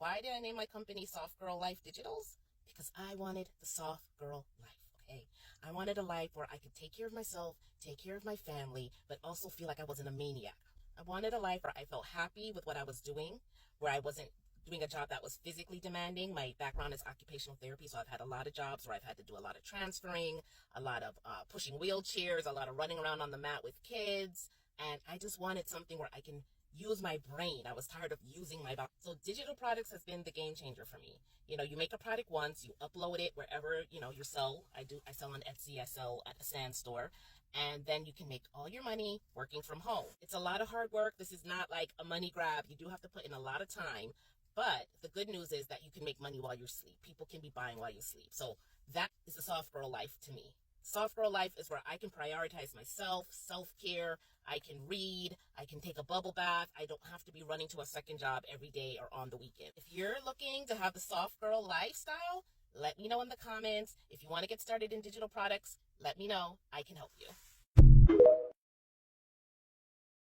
Why did I name my company Soft Girl Life Digitals? Because I wanted the soft girl life. Okay, I wanted a life where I could take care of myself, take care of my family, but also feel like I wasn't a maniac. I wanted a life where I felt happy with what I was doing, where I wasn't doing a job that was physically demanding. My background is occupational therapy, so I've had a lot of jobs where I've had to do a lot of transferring, a lot of pushing wheelchairs, a lot of running around on the mat with kids, and I just wanted something where I can use my brain. I was tired of using my body. So digital products has been the game changer for me. You make a product once, you upload it wherever, you sell. I sell on Etsy, I sell at a sand store, and then you can make all your money working from home. It's a lot of hard work. This is not like a money grab. You do have to put in a lot of time, but the good news is that you can make money while you sleep. People can be buying while you sleep. So that is the soft girl life to me. Soft girl life is where I can prioritize myself, self-care, I can read, I can take a bubble bath, I don't have to be running to a second job every day or on the weekend. If you're looking to have the soft girl lifestyle, let me know in the comments. If you want to get started in digital products, let me know. I can help you.